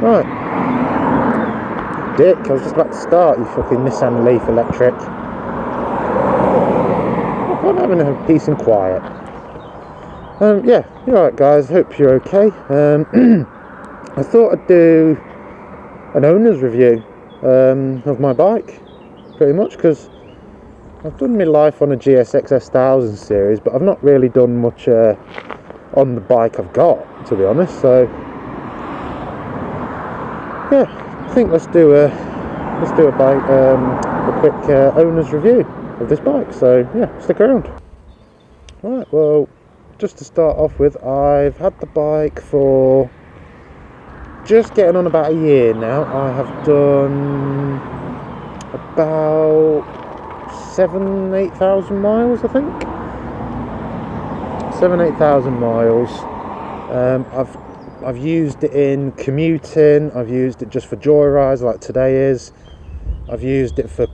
Right. Dick, I was just about to start, you fucking Nissan Leaf electric. I'm having a peace and quiet. Yeah, you're alright guys, hope you're okay. I thought I'd do an owner's review of my bike, pretty much, because I've done my life on a GSX-S1000 series, but I've not really done much on the bike I've got, to be honest, so yeah, I think let's do a quick owner's review of this bike, so yeah, stick around. Right, well, just to start off with, I've had the bike for just getting on about a year now. I have done about 7,000-8,000 miles, I think. 7,000-8,000 miles. I've used it in commuting. I've used it just for joyrides, like today is. I've used it for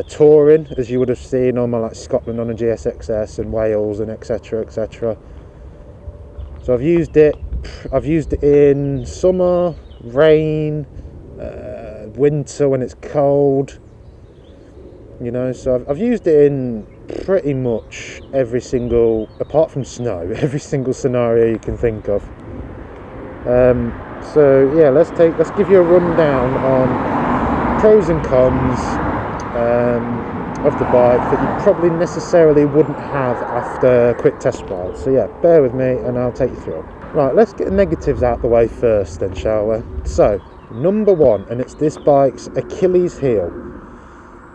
touring, as you would have seen on my like Scotland on a GSX-S and Wales and etc. So I've used it in summer, rain, winter when it's cold, you know, so I've used it in pretty much every single, apart from snow, every single scenario you can think of. So yeah, let's give you a rundown on pros and cons of the bike that you probably necessarily wouldn't have after a quick test ride. So yeah, bear with me and I'll take you through. Right, let's get the negatives out the way first then, shall we? So, number one, and it's this bike's Achilles heel,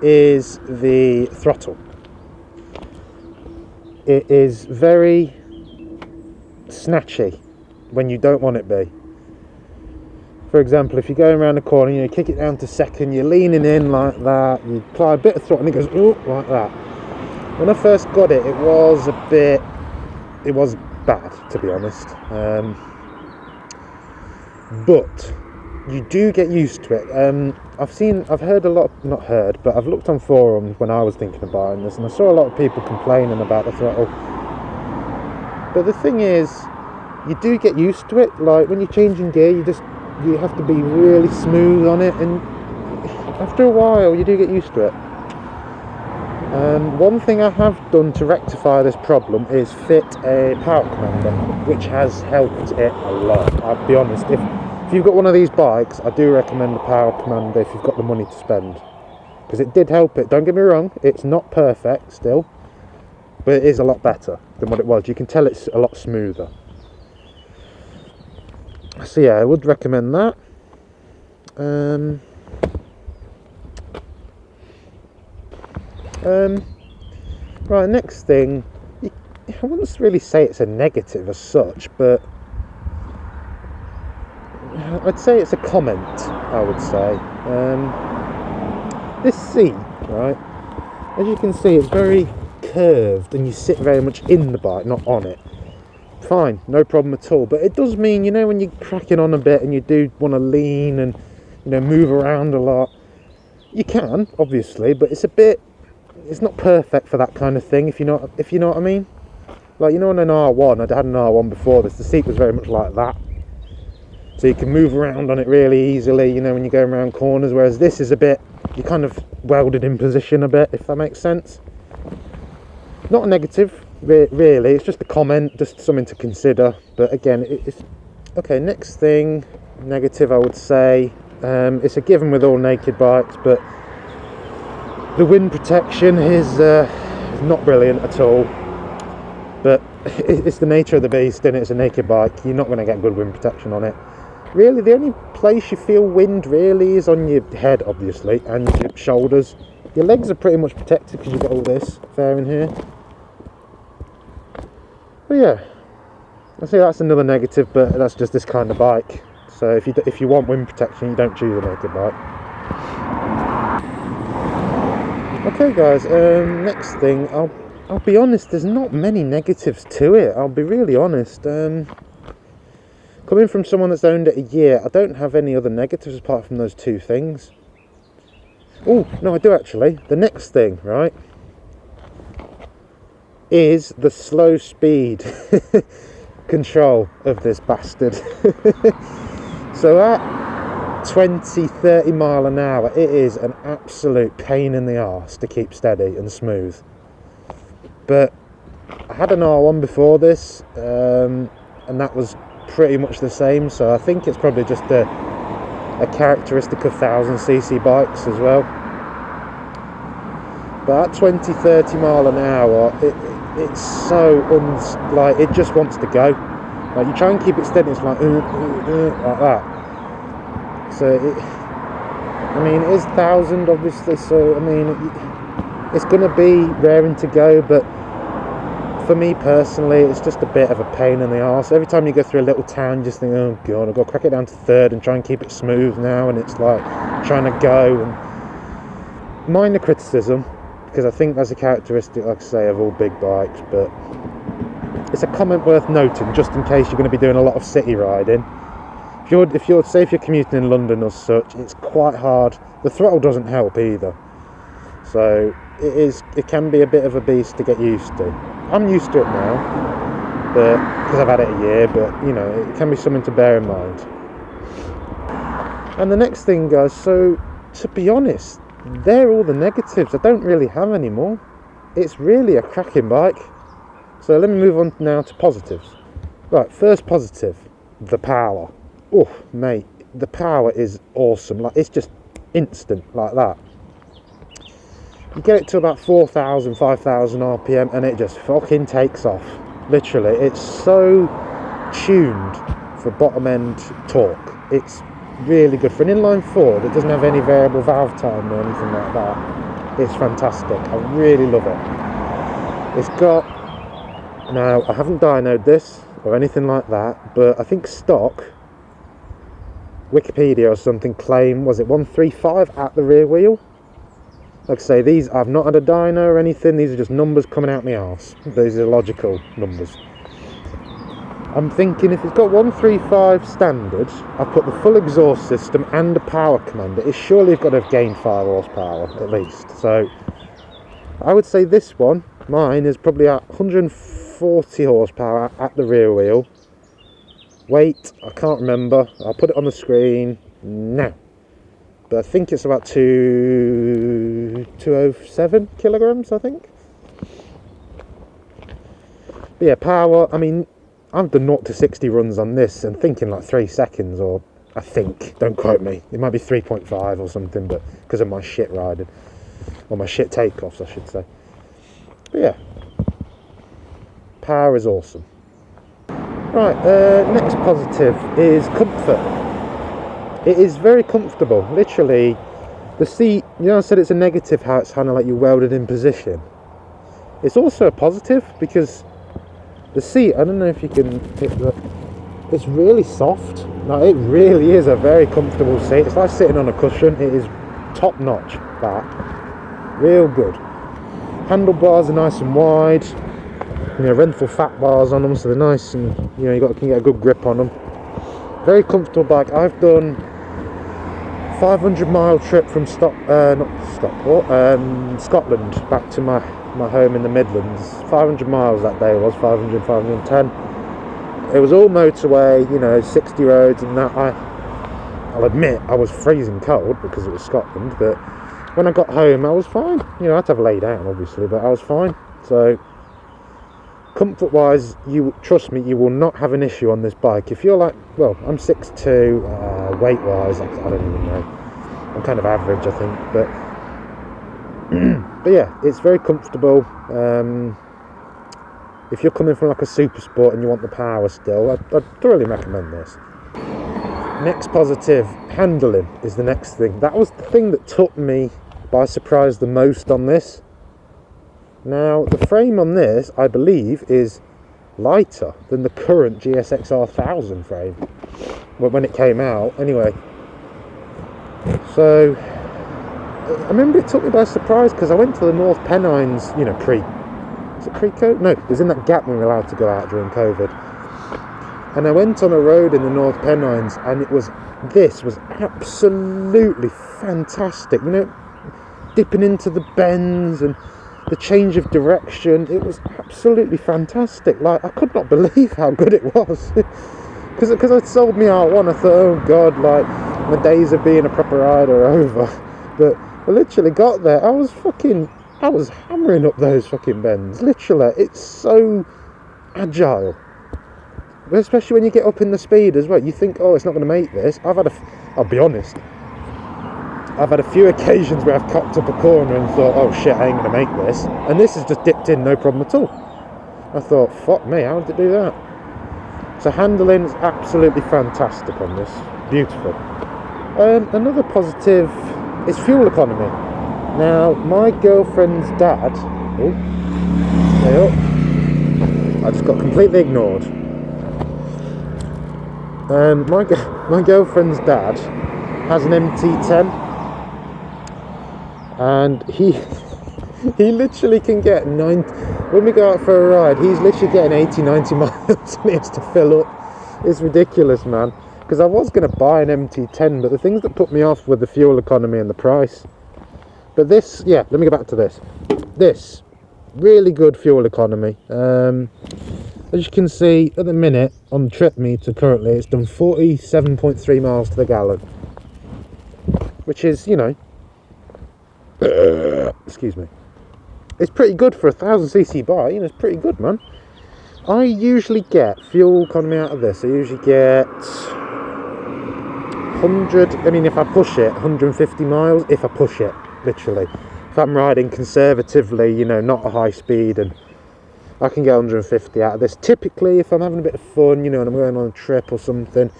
is the throttle. It is very snatchy when you don't want it be. For example, if you're going around the corner, you kick it down to second, you're leaning in like that, you apply a bit of throttle and it goes ooh, like that. When I first got it, it was bad, to be honest. But you do get used to it. I've heard a lot, not heard, but I've looked on forums when I was thinking of buying this, and I saw a lot of people complaining about the throttle. But the thing is, you do get used to it. Like when you're changing gear, you have to be really smooth on it, and after a while you do get used to it. One thing I have done to rectify this problem is fit a power commander, which has helped it a lot. I'll be honest, if you've got one of these bikes, I do recommend the power commander if you've got the money to spend, because it did help it. Don't get me wrong, it's not perfect still, but it is a lot better than what it was. You can tell it's a lot smoother. So yeah, I would recommend that. Right, next thing, I wouldn't really say it's a negative as such, but I'd say it's a comment, I would say. This seat, right, as you can see, it's very curved and you sit very much in the bike, not on it. Fine, no problem at all, but it does mean, you know, when you're cracking on a bit and you do want to lean and, you know, move around a lot, you can, obviously, but it's not perfect for that kind of thing, if you know what I mean. Like, you know, on an R1, I had an R1 before this, the seat was very much like that, so you can move around on it really easily, you know, when you're going around corners, whereas this is a bit, you're kind of welded in position a bit, if that makes sense. Not a negative, really, it's just a comment, just something to consider, but again, it's okay. Next thing, negative, I would say, it's a given with all naked bikes, but the wind protection is not brilliant at all, but it's the nature of the beast, and it's a naked bike, you're not going to get good wind protection on it. Really, the only place you feel wind really is on your head, obviously, and your shoulders. Your legs are pretty much protected because you've got all this fairing here. But yeah, I see that's another negative, but that's just this kind of bike. So if you want wind protection, you don't choose a naked bike. Okay guys, next thing, I'll be honest, there's not many negatives to it, I'll be really honest. Coming from someone that's owned it a year, I don't have any other negatives apart from those two things. Oh, no, I do actually. The next thing, right, is the slow speed control of this bastard. So 20-30 mile an hour, it is an absolute pain in the arse to keep steady and smooth. But I had an R1 before this, and that was pretty much the same, so I think it's probably just a characteristic of 1000cc bikes as well. But at 20-30 mile an hour, it's so like it just wants to go. Like you try and keep it steady, it's like like that. So I mean, it is 1000 obviously, so I mean it's going to be raring to go, but for me personally, it's just a bit of a pain in the arse. Every time you go through a little town, you just think, oh god, I've got to crack it down to third and try and keep it smooth now, and it's like trying to go. And minor criticism, because I think that's a characteristic, like I say, of all big bikes, but it's a comment worth noting, just in case you're going to be doing a lot of city riding. If you're commuting in London or such, it's quite hard. The throttle doesn't help either, so it can be a bit of a beast to get used to. I'm used to it now, but because I've had it a year, but you know, it can be something to bear in mind. And the next thing, guys, so to be honest, they're all the negatives. I don't really have any more. It's really a cracking bike. So let me move on now to positives. Right, first positive, the power. Oh, mate, the power is awesome. Like, it's just instant like that. You get it to about 4,000, 5,000 RPM and it just fucking takes off. Literally, it's so tuned for bottom end torque. It's really good for an inline four that doesn't have any variable valve time or anything like that. It's fantastic. I really love it. It's got, now I haven't dynoed this or anything like that, but I think stock Wikipedia or something claim, was it 135 at the rear wheel? Like I say, these, I've not had a dyno or anything, these are just numbers coming out my arse. These are logical numbers. I'm thinking if it's got 135 standard, I've put the full exhaust system and a power commander, it's surely got to have gained 5 horsepower at least. So I would say this one, mine, is probably at 140 horsepower at the rear wheel. Weight, I can't remember, I'll put it on the screen now. But I think it's about 207 kilograms, I think. But yeah, power, I mean, I've done 0 to 60 runs on this and thinking like 3 seconds, or I think, don't quote me, it might be 3.5 or something, but because of my shit riding, or my shit takeoffs, I should say. But yeah, power is awesome. Right, next positive is comfort. It is very comfortable, literally. The seat, you know, I said it's a negative how it's kind of like you welded in position. It's also a positive because the seat, I don't know if you can pick that, it's really soft. Like, it really is a very comfortable seat. It's like sitting on a cushion. It is top notch, that. Real good. Handlebars are nice and wide. You know, Renthal fat bars on them, so they're nice and, you know, can get a good grip on them. Very comfortable bike. I've done 500-mile trip from Scotland back to my home in the Midlands. 500 miles that day was, 500, 510. It was all motorway, you know, 60 roads and that. I'll admit I was freezing cold because it was Scotland, but when I got home I was fine. You know, I had to have lay down obviously, but I was fine. So comfort wise, you trust me, you will not have an issue on this bike. If you're like, well, I'm 6'2", weight wise, I don't even know, I'm kind of average I think, but but yeah, it's very comfortable. If you're coming from like a super sport and you want the power still, I'd thoroughly recommend this. Next positive, handling is the next thing. That was the thing that took me by surprise the most on this. Now, the frame on this, I believe, is lighter than the current GSX-S1000 frame, when it came out, anyway. So, I remember it took me by surprise, because I went to the North Pennines, you know, is it pre-COVID? No, it was in that gap when we were allowed to go out during COVID. And I went on a road in the North Pennines, and this was absolutely fantastic, you know, dipping into the bends and the change of direction. It was absolutely fantastic. Like, I could not believe how good it was. because I'd sold me R1, I thought, oh god, like my days of being a proper rider are over. But I literally got there, I was hammering up those fucking bends. Literally, it's so agile. Especially when you get up in the speed as well. You think, oh, it's not going to make this. I'll be honest, I've had a few occasions where I've cocked up a corner and thought, oh shit, I ain't going to make this. And this has just dipped in, no problem at all. I thought, fuck me, how did it do that? So handling is absolutely fantastic on this. Beautiful. Another positive is fuel economy. Now, my girlfriend's dad... Oh, stay up. I just got completely ignored. My girlfriend's dad has an MT10, and he literally can get 90. When we go out for a ride, he's literally getting 80-90 miles and he has to fill up. It's ridiculous, man. Because I was going to buy an MT10, but the things that put me off were the fuel economy and the price. But this, yeah, let me go back to this. This, really good fuel economy. As you can see, at the minute, on the trip meter currently, it's done 47.3 miles to the gallon. Which is, you know, excuse me, it's pretty good for a 1000cc bike. You know, it's pretty good, man. I usually get fuel economy out of this. I usually get 100, I mean, if I push it, 150 miles, if I push it, literally. If I'm riding conservatively, you know, not a high speed, and I can get 150 out of this. Typically, if I'm having a bit of fun, you know, and I'm going on a trip or something,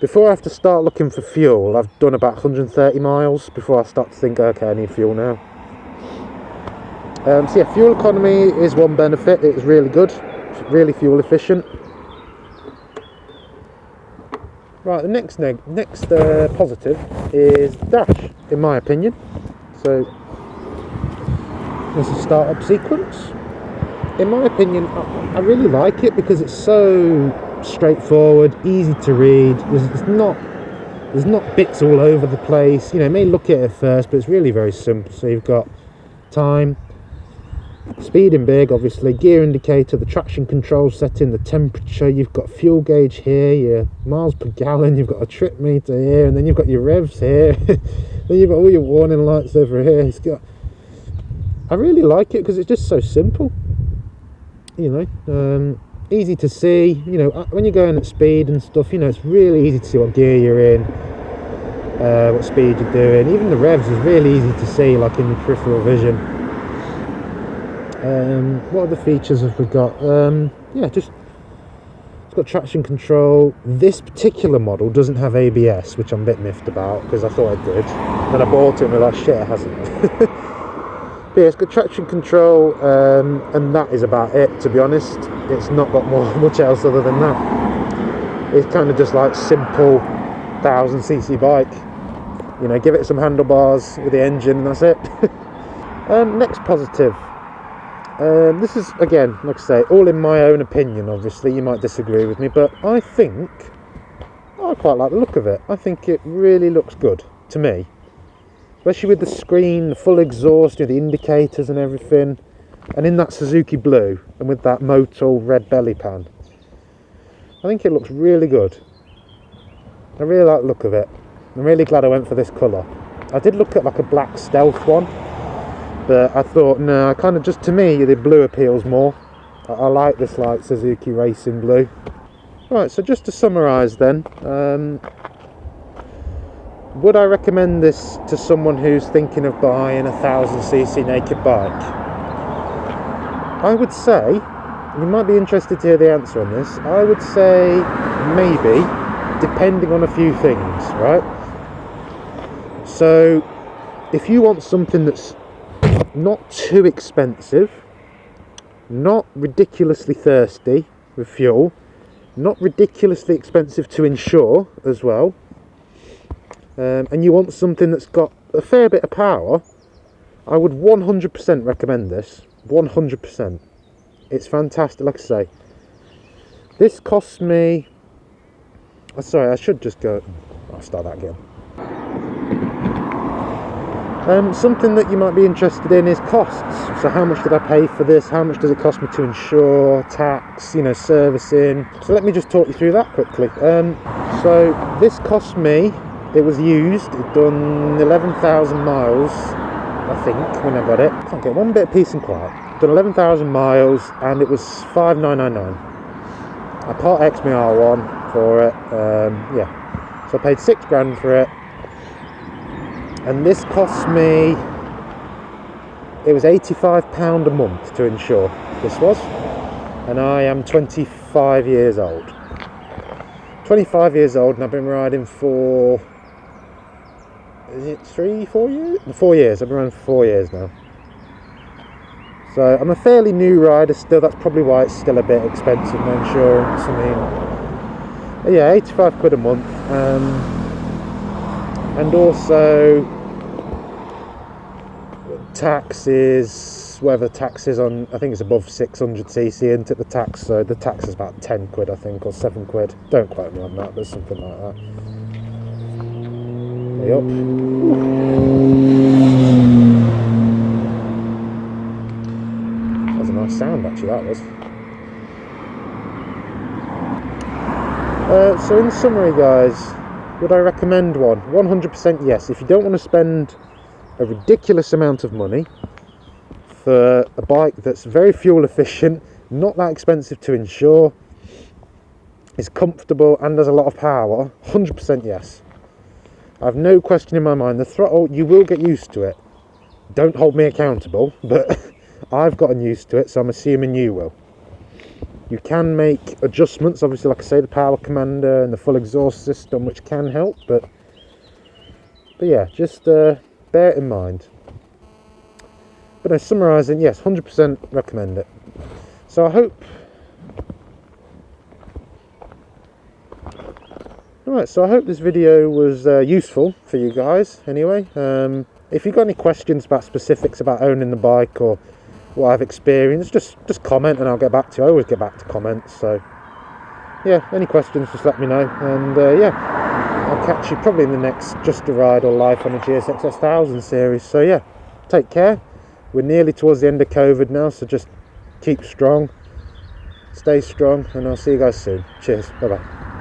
before I have to start looking for fuel, I've done about 130 miles before I start to think, okay, I need fuel now. So yeah, fuel economy is one benefit. It's really good, it's really fuel efficient. Right, the next positive is dash, in my opinion. So there's a start-up sequence. In my opinion, I really like it because it's so straightforward, easy to read. There's not bits all over the place. You know, it may look at it first, but it's really very simple. So you've got time, speed in big, obviously, gear indicator, the traction control setting, the temperature. You've got fuel gauge here, your miles per gallon. You've got a trip meter here, and then you've got your revs here. Then you've got all your warning lights over here. I really like it because it's just so simple. You know, easy to see. You know, when you're going at speed and stuff, you know, it's really easy to see what gear you're in, what speed you're doing. Even the revs is really easy to see, like in your peripheral vision. What other features have we got? Yeah, just it's got traction control. This particular model doesn't have ABS, which I'm a bit miffed about because I thought it did. Then I bought it and realised, shit, it hasn't. But yeah, it's got traction control, and that is about it, to be honest. It's not got much else other than that. It's kind of just like simple 1000cc bike. You know, give it some handlebars with the engine and that's it. Next positive. This is, again, like I say, all in my own opinion, obviously. You might disagree with me, but I quite like the look of it. I think it really looks good, to me. Especially with the screen, the full exhaust, you know, the indicators and everything. And in that Suzuki blue, and with that Motul red belly pan. I think it looks really good. I really like the look of it. I'm really glad I went for this colour. I did look at like a black stealth one, but I thought, no, kind of just, to me, the blue appeals more. I like this like Suzuki racing blue. Right, so just to summarise then, would I recommend this to someone who's thinking of buying a 1000cc naked bike? I would say, you might be interested to hear the answer on this, I would say maybe, depending on a few things, right? So, if you want something that's not too expensive, not ridiculously thirsty with fuel, not ridiculously expensive to insure as well, and you want something that's got a fair bit of power, I would 100% recommend this. 100%. It's fantastic, like I say. This cost me... Oh, sorry, I should just go... I'll start that again. Something that you might be interested in is costs. So how much did I pay for this? How much does it cost me to insure, tax, servicing? So let me just talk you through that quickly. So this cost me, it was used, it done 11,000 miles, I think, when I got it. Can't get one bit of peace and quiet. Done 11,000 miles and it was 5,999. I part X my R1 for it, yeah. So I paid £6,000 for it. And this cost me, it was £85 a month to insure, this was. And I am 25 years old. 25 years old and I've been riding for, is it 4 years? 4 years, I've been riding for 4 years now. So I'm a fairly new rider still, that's probably why it's still a bit expensive, my insurance. I mean, yeah, 85 quid a month. And also taxes, whatever tax is on, I think it's above 600cc into the tax, so the tax is about 10 quid I think, or 7 quid, don't quote me on that, but something like that. Yep. That was a nice sound actually, that was. So in summary guys, would I recommend one? 100% yes. If you don't want to spend a ridiculous amount of money for a bike that's very fuel efficient, not that expensive to insure, is comfortable and has a lot of power, 100% yes. I have no question in my mind. The throttle, you will get used to it. Don't hold me accountable, but I've gotten used to it, so I'm assuming you will. You can make adjustments, obviously, like I say, the power commander and the full exhaust system, which can help, but yeah, just bear it in mind. But no, summarising, yes, 100% recommend it. So I hope... Alright, so I hope this video was useful for you guys, anyway. If you've got any questions about specifics about owning the bike or what I've experienced, just comment and I'll get back to you. I always get back to comments, so yeah, any questions, just let me know. And yeah, I'll catch you probably in the next Just a Ride or Life on the GSX-S1000 series. So yeah, take care. We're nearly towards the end of COVID now, so just keep strong, stay strong, and I'll see you guys soon. Cheers, bye bye.